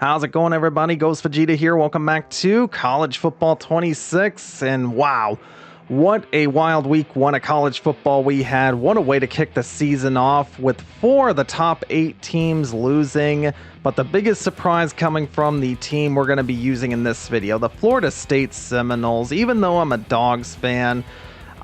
How's it going, everybody? Ghost Vegeta here. Welcome back to College Football 26. And wow, what a wild week one of college football we had. What a way to kick the season off with 4 of the top 8 teams losing. But the biggest surprise coming from the team we're going to be using in this video, the Florida State Seminoles. Even though I'm a Dogs fan,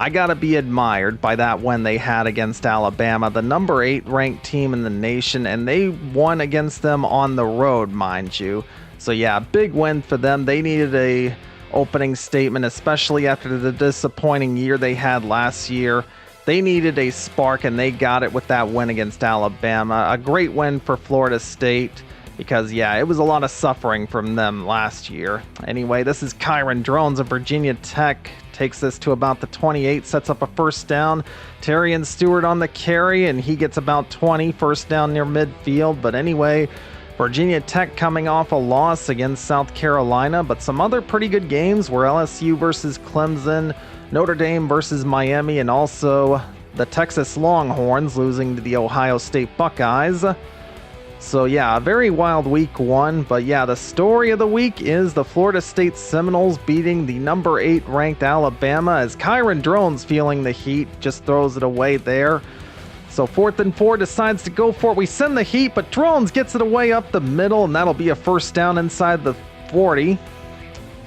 I gotta be admired by that win they had against Alabama, the number 8 ranked team in the nation, and they won against them on the road, mind you. So yeah, big win for them. They needed a opening statement, especially after the disappointing year they had last year. They needed a spark, and they got it with that win against Alabama. A great win for Florida State, because yeah, it was a lot of suffering from them last year. Anyway, this is Kyron Drones of Virginia Tech. Takes this to about the 28, sets up a first down. Terrian Stewart on the carry, and he gets about 20, first down near midfield. But anyway, Virginia Tech coming off a loss against South Carolina, but some other pretty good games were LSU versus Clemson, Notre Dame versus Miami, and also the Texas Longhorns losing to the Ohio State Buckeyes. So yeah, a very wild week one, but yeah, the story of the week is the Florida State Seminoles beating the number 8 ranked Alabama, as Kyron Drones feeling the heat, just throws it away there. So 4th and 4, decides to go for it. We send the heat, but Drones gets it away up the middle, and that'll be a first down inside the 40.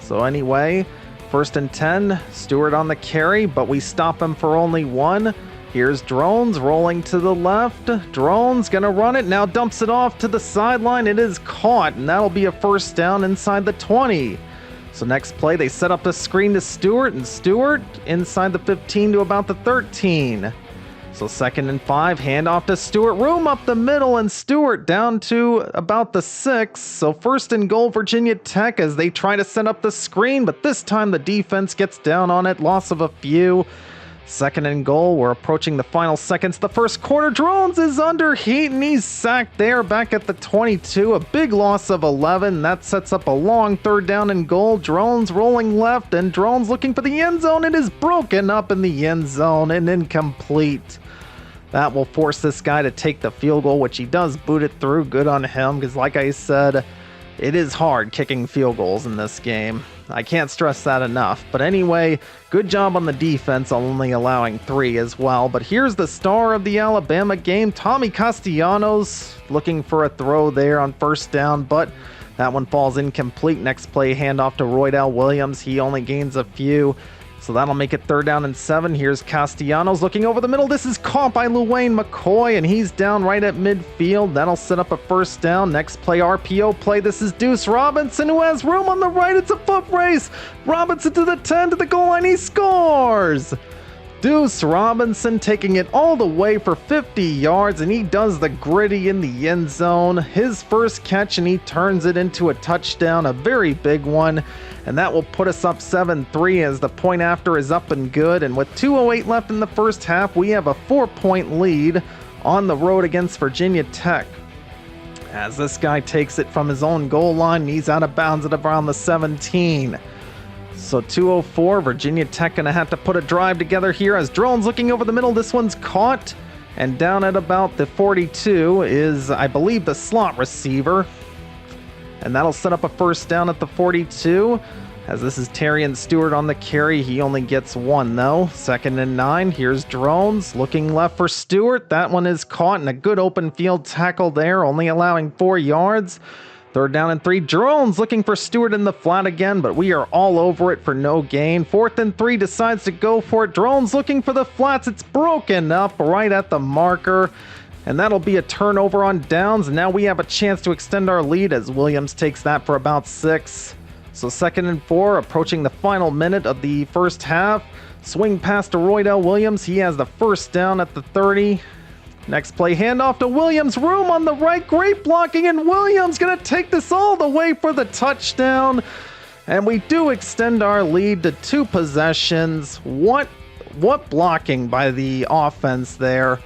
So anyway, 1st and 10, Stewart on the carry, but we stop him for only 1. Here's Drones rolling to the left. Drones gonna run it, now dumps it off to the sideline. It is caught, and that'll be a first down inside the 20. So next play, they set up the screen to Stewart, and Stewart inside the 15 to about the 13. So 2nd and 5, handoff to Stewart, room up the middle, and Stewart down to about the 6. So 1st and goal, Virginia Tech, as they try to set up the screen, but this time the defense gets down on it, loss of a few. 2nd and goal, we're approaching the final seconds. The first quarter, Drones is under heat, and he's sacked there back at the 22. A big loss of 11. That sets up a long 3rd down and goal. Drones rolling left, and Drones looking for the end zone. It is broken up in the end zone and incomplete. That will force this guy to take the field goal, which he does boot it through. Good on him, because like I said, it is hard kicking field goals in this game. I can't stress that enough. But anyway, good job on the defense, only allowing 3 as well. But here's the star of the Alabama game, Tommy Castellanos, looking for a throw there on 1st down, but that one falls incomplete. Next play, handoff to Roydell Williams. He only gains a few. So that'll make it 3rd down and 7. Here's Castellanos looking over the middle. This is caught by Luwayne McCoy, and he's down right at midfield. That'll set up a first down. Next play, RPO play. This is Deuce Robinson, who has room on the right. It's a foot race. Robinson to the 10, to the goal line. He scores! Deuce Robinson taking it all the way for 50 yards, and he does the gritty in the end zone. His first catch, and he turns it into a touchdown, a very big one. And that will put us up 7-3 as the point after is up and good. And with 2:08 left in the first half, we have a 4-point lead on the road against Virginia Tech, as this guy takes it from his own goal line, and he's out of bounds at around the 17. So 2:04, Virginia Tech gonna have to put a drive together here as Drones looking over the middle. This one's caught, and down at about the 42 is, I believe, the slot receiver. And that'll set up a first down at the 42, as this is Terrian Stewart on the carry. He only gets 1 though. 2nd and 9, here's Drones looking left for Stewart. That one is caught, and a good open field tackle there, only allowing 4 yards. 3rd down and 3, Drones looking for Stewart in the flat again, but we are all over it for no gain. 4th and 3, decides to go for it. Drones looking for the flats. It's broken up right at the marker, and that'll be a turnover on downs. And now we have a chance to extend our lead as Williams takes that for about 6. So 2nd and 4, approaching the final minute of the first half. Swing pass to Roydell Williams. He has the first down at the 30. Next play, handoff to Williams, room on the right, great blocking, and Williams gonna take this all the way for the touchdown. And we do extend our lead to 2 possessions. What blocking by the offense there.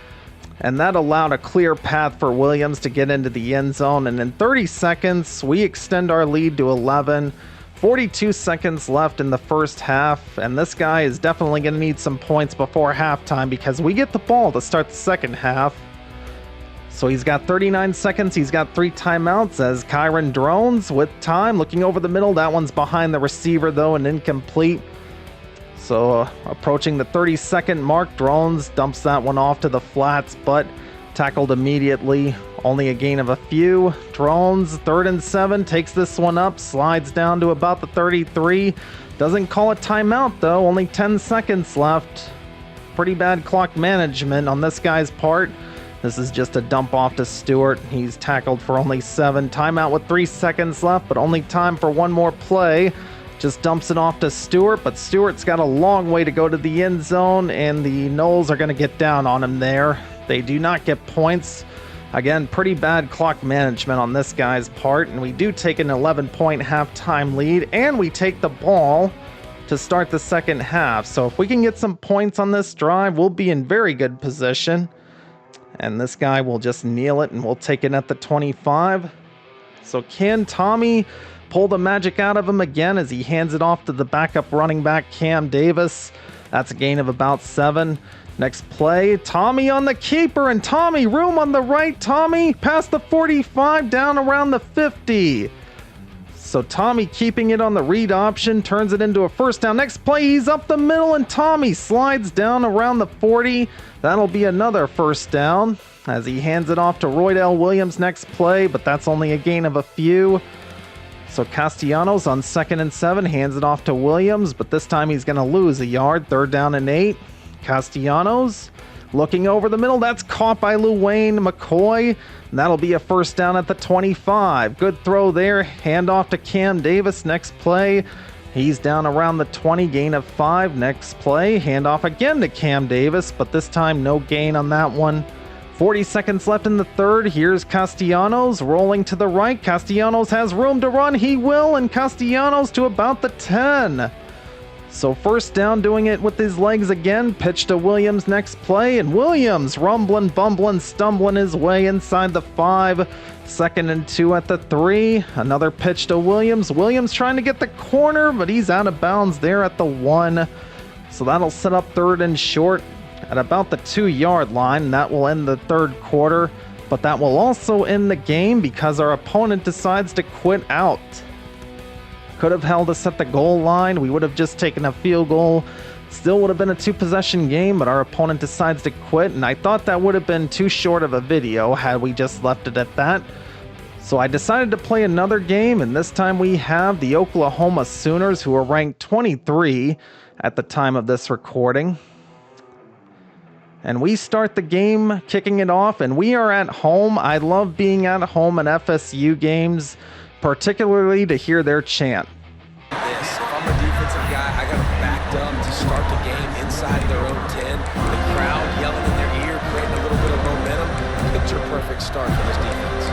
And that allowed a clear path for Williams to get into the end zone. And in 30 seconds, we extend our lead to 11. 42 seconds left in the first half, and this guy is definitely going to need some points before halftime, because we get the ball to start the second half. So he's got 39 seconds. He's got 3 timeouts as Kyron drones with time. Looking over the middle. That one's behind the receiver, though, and incomplete. So approaching the 30-second mark, drones dumps that one off to the flats, but tackled immediately. Only a gain of a few. Drones, 3rd and 7, takes this one up, slides down to about the 33. Doesn't call a timeout, though. Only 10 seconds left. Pretty bad clock management on this guy's part. This is just a dump off to Stewart. He's tackled for only 7. Timeout with 3 seconds left, but only time for one more play. Just dumps it off to Stewart, but Stewart's got a long way to go to the end zone, and the Noles are going to get down on him there. They do not get points. Again, pretty bad clock management on this guy's part, and we do take an 11-point halftime lead, and we take the ball to start the second half. So if we can get some points on this drive, we'll be in very good position. And this guy will just kneel it, and we'll take it at the 25. So can Tommy pull the magic out of him again as he hands it off to the backup running back, Cam Davis? That's a gain of about 7. Next play, Tommy on the keeper, and Tommy, room on the right. Tommy past the 45, down around the 50. So Tommy keeping it on the read option, turns it into a first down. Next play, he's up the middle, and Tommy slides down around the 40. That'll be another first down as he hands it off to Roydell Williams next play, but that's only a gain of a few. So Castellanos on 2nd and 7 hands it off to Williams, but this time he's going to lose a yard. 3rd down and 8. Castellanos looking over the middle. That's caught by Luwayne McCoy. And that'll be a first down at the 25. Good throw there. Hand off to Cam Davis. Next play, he's down around the 20. Gain of 5. Next play, hand off again to Cam Davis, but this time no gain on that one. 40 seconds left in the third. Here's Castellanos rolling to the right. Castellanos has room to run. He will, and Castellanos to about the 10. So first down, doing it with his legs again. Pitch to Williams next play, and Williams rumbling, bumbling, stumbling his way inside the 5. 2nd and 2 at the 3. Another pitch to Williams. Williams trying to get the corner, but he's out of bounds there at the 1. So that'll set up 3rd and short at about the 2-yard line. That will end the third quarter, but that will also end the game because our opponent decides to quit out. Could have held us at the goal line. We would have just taken a field goal. Still would have been a 2-possession game, but our opponent decides to quit, and I thought that would have been too short of a video had we just left it at that. So I decided to play another game, and this time we have the Oklahoma Sooners, who are ranked 23 at the time of this recording. And we start the game kicking it off, and we are at home. I love being at home at FSU games, particularly to hear their chant. If I'm a defensive guy, I got them backed up to start the game inside their own 10. The crowd yelling in their ear, creating a little bit of momentum. Picture perfect start for this defense.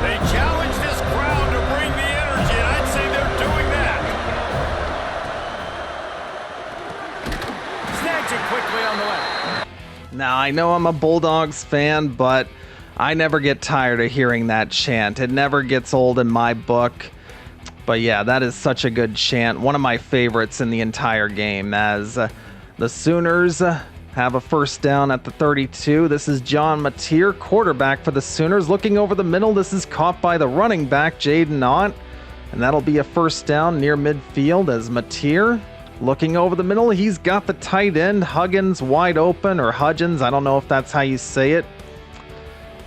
They challenge this crowd to bring the energy, and I'd say they're doing that. Snags it quickly on the left. Now, I know I'm a Bulldogs fan, but I never get tired of hearing that chant. It never gets old in my book. But yeah, that is such a good chant. One of my favorites in the entire game, as the Sooners have a first down at the 32. This is John Mateer, quarterback for the Sooners. Looking over the middle, this is caught by the running back, Jaden Ott. And that'll be a first down near midfield as Mateer, looking over the middle, he's got the tight end, Huggins, wide open, or Hudgens. I don't know if that's how you say it.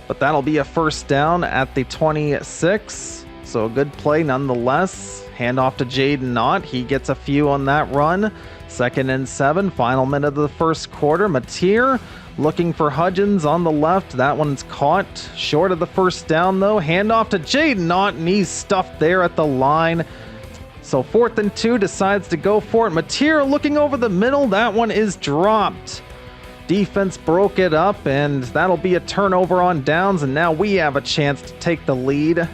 But that'll be a first down at the 26. So a good play nonetheless. Hand off to Jaden Ott. He gets a few on that run. 2nd and 7, final minute of the first quarter. Mateer looking for Hudgens on the left. That one's caught. Short of the first down, though. Hand off to Jaden Ott, and he's stuffed there at the line. So 4th and 2, decides to go for it. Mateer looking over the middle. That one is dropped. Defense broke it up, and that'll be a turnover on downs, and now we have a chance to take the lead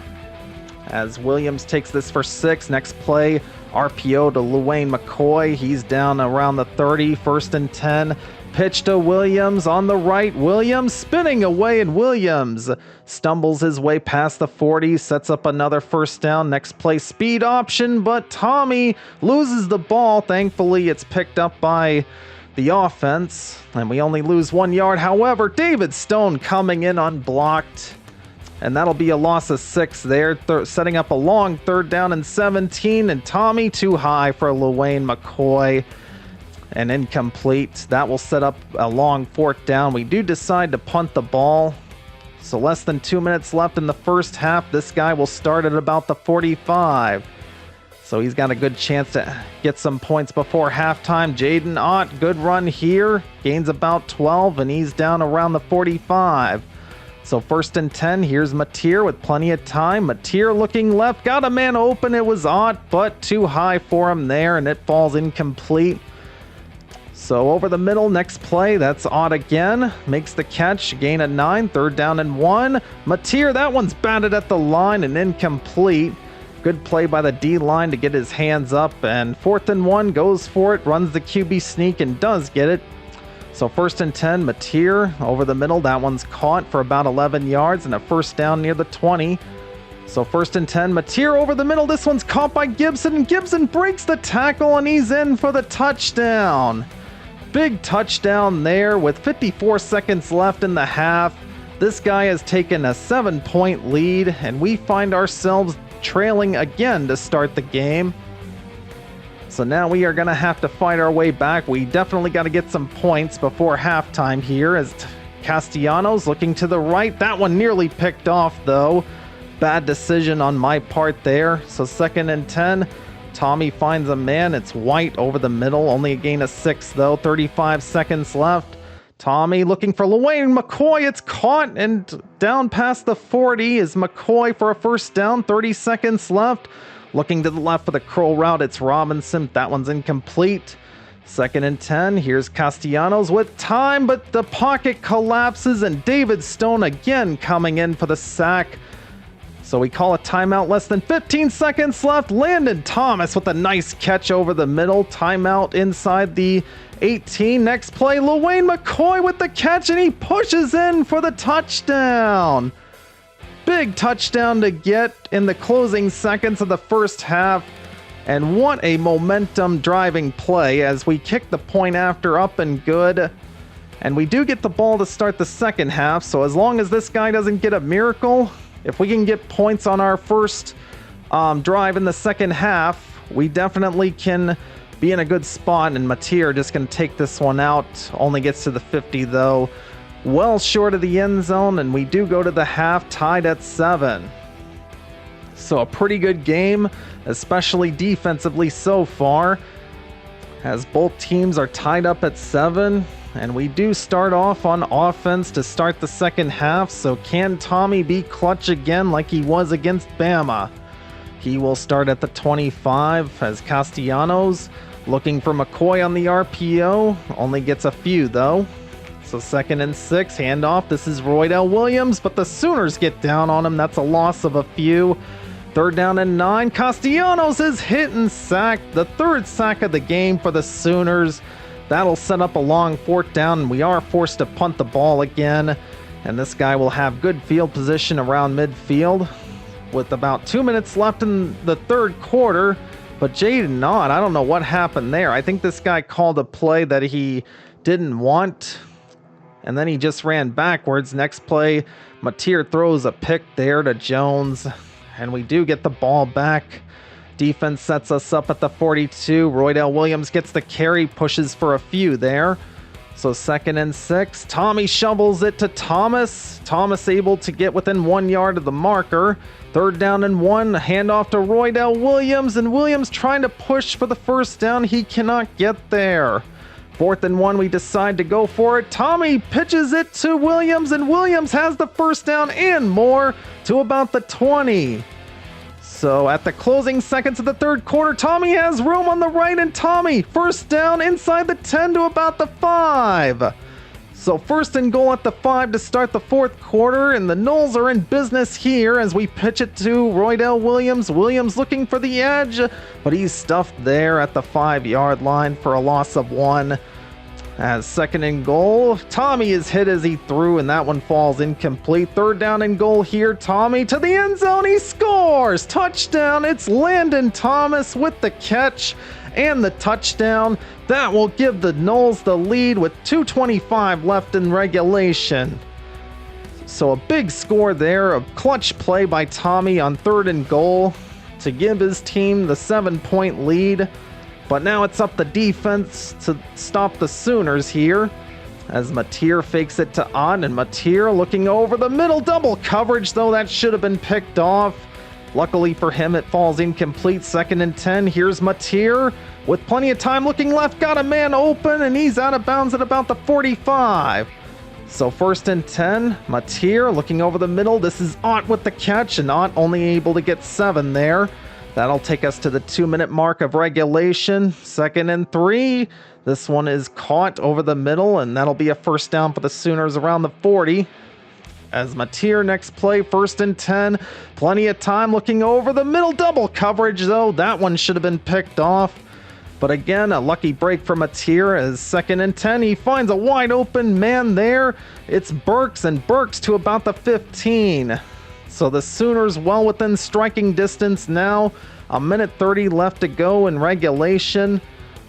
as Williams takes this for 6. Next play, RPO to Luwayne McCoy. He's down around the 30, 1st and 10. Pitch to Williams on the right. Williams spinning away, and Williams stumbles his way past the 40, sets up another first down. Next play, speed option, but Tommy loses the ball. Thankfully, it's picked up by the offense, and we only lose 1 yard. However, David Stone coming in unblocked, and that'll be a loss of 6 there, setting up a long 3rd down and 17, and Tommy too high for Luane McCoy, and incomplete. That will set up a long 4th down. We do decide to punt the ball, so less than 2 minutes left in the first half. This guy will start at about the 45. So he's got a good chance to get some points before halftime. Jaden Ott, good run here. Gains about 12, and he's down around the 45. So 1st and 10, here's Mateer with plenty of time. Mateer looking left, got a man open. It was Ott, but too high for him there, and it falls incomplete. So over the middle, next play, that's Ott again. Makes the catch, gain of 9, 3rd down and 1. Mateer, that one's batted at the line and incomplete. Good play by the D-line to get his hands up, and 4th and 1, goes for it, runs the QB sneak and does get it. So 1st and 10, Mateer over the middle, that one's caught for about 11 yards and a 1st down near the 20. So 1st and 10, Mateer over the middle, this one's caught by Gibson, and Gibson breaks the tackle and he's in for the touchdown. Big touchdown there with 54 seconds left in the half. This guy has taken a 7-point lead, and we find ourselves trailing again to start the game. So now we are going to have to fight our way back. We definitely got to get some points before halftime here, as Castellanos looking to the right. That one nearly picked off though. Bad decision on my part there. So 2nd and 10. Tommy finds a man. It's White over the middle. Only a gain of 6 though. 35 seconds left. Tommy looking for Luane McCoy. It's caught, and down past the 40 is McCoy for a 1st down. 30 seconds left. Looking to the left for the curl route. It's Robinson. That one's incomplete. 2nd and 10. Here's Castellanos with time, but the pocket collapses, and David Stone again coming in for the sack. So we call a timeout. Less than 15 seconds left. Landon Thomas with a nice catch over the middle. Timeout inside the 18. Next play, Luane McCoy with the catch, and he pushes in for the touchdown. Big touchdown to get in the closing seconds of the first half. And what a momentum driving play as we kick the point after up and good. And we do get the ball to start the second half. So as long as this guy doesn't get a miracle, if we can get points on our first drive in the second half, we definitely can be in a good spot. And Mateer just going to take this one out. Only gets to the 50 though. Well short of the end zone, and we do go to the half tied at 7. So a pretty good game, especially defensively so far, as both teams are tied up at 7. And we do start off on offense to start the second half. So can Tommy be clutch again like he was against Bama? He will start at the 25 as Castellanos looking for McCoy on the RPO. Only gets a few though. So 2nd and 6, handoff. This is Roydell Williams, but the Sooners get down on him. That's a loss of a few. 3rd down and 9. Castellanos is hit and sacked. The 3rd sack of the game for the Sooners. That'll set up a long 4th down, and we are forced to punt the ball again. And this guy will have good field position around midfield with about 2 minutes left in the 3rd quarter. But Jaden Ott, I don't know what happened there. I think this guy called a play that he didn't want, and then he just ran backwards. Next play, Mateer throws a pick there to Jones, and we do get the ball back. Defense sets us up at the 42. Roydell Williams gets the carry, pushes for a few there. So 2nd and 6. Tommy shovels it to Thomas. Thomas able to get within 1 yard of the marker. 3rd down and 1. Handoff to Roydell Williams, and Williams trying to push for the 1st down. He cannot get there. 4th and 1, we decide to go for it. Tommy pitches it to Williams, and Williams has the 1st down and more to about the 20. So at the closing seconds of the 3rd quarter, Tommy has room on the right, and Tommy 1st down inside the 10 to about the 5. So 1st and goal at the 5 to start the 4th quarter, and the Noles are in business here as we pitch it to Roydell Williams. Williams looking for the edge, but he's stuffed there at the 5-yard line for a loss of 1. As 2nd and goal, Tommy is hit as he threw, and that one falls incomplete. 3rd down and goal here. Tommy to the end zone. He scores! Touchdown! It's Landon Thomas with the catch. and the touchdown. That will give the Noles the lead with 2:25 left in regulation. So a big score there, a clutch play by Tommy on 3rd and goal to give his team the 7-point lead. But now it's up the defense to stop the Sooners here, as Mateer fakes it to Ott, and Mateer looking over the middle, double coverage, though that should have been picked off. Luckily for him, it falls incomplete. 2nd and 10. Here's Mateer with plenty of time looking left, got a man open, and he's out of bounds at about the 45. So 1st and 10, Mateer looking over the middle. This is Ott with the catch, and Ott only able to get 7 there. That'll take us to the 2-minute mark of regulation. 2nd and 3. This one is caught over the middle, and that'll be a first down for the Sooners around the 40. As Mateer next play, 1st and 10. Plenty of time looking over the middle. Double coverage, though. That one should have been picked off. But again, a lucky break for Mateer as 2nd and 10. He finds a wide open man there. It's Burks, and Burks to about the 15. So the Sooners well within striking distance now. 1:30 left to go in regulation.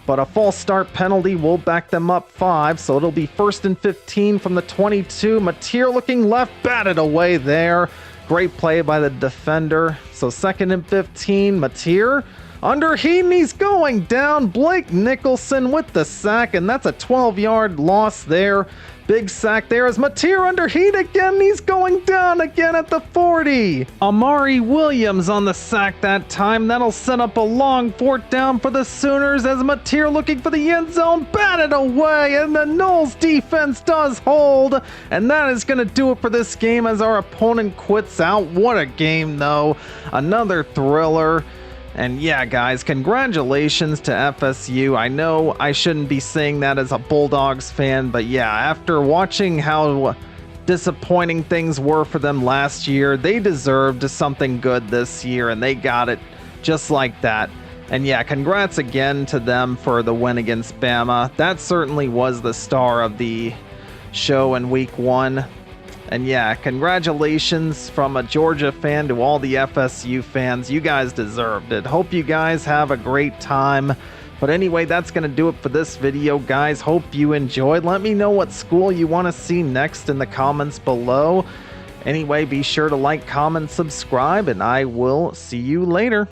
But a false start penalty will back them up 5. So it'll be 1st and 15 from the 22. Mateer looking left, batted away there. Great play by the defender. So 2nd and 15. Mateer under heat, and he's going down. Blake Nicholson with the sack, and that's a 12-yard loss there. Big sack there as Mateer under heat again. He's going down again at the 40. Amari Williams on the sack that time. That'll set up a long 4th down for the Sooners as Mateer looking for the end zone. Batted away, and the Noles defense does hold. And that is going to do it for this game as our opponent quits out. What a game, though. Another thriller. And yeah, guys, congratulations to FSU. I know I shouldn't be saying that as a Bulldogs fan, but yeah, after watching how disappointing things were for them last year, they deserved something good this year, and they got it just like that. And yeah, congrats again to them for the win against Bama. That certainly was the star of the show in week 1. And yeah, congratulations from a Georgia fan to all the FSU fans. You guys deserved it. Hope you guys have a great time. But anyway, that's going to do it for this video, guys. Hope you enjoyed. Let me know what school you want to see next in the comments below. Anyway, be sure to like, comment, subscribe, and I will see you later.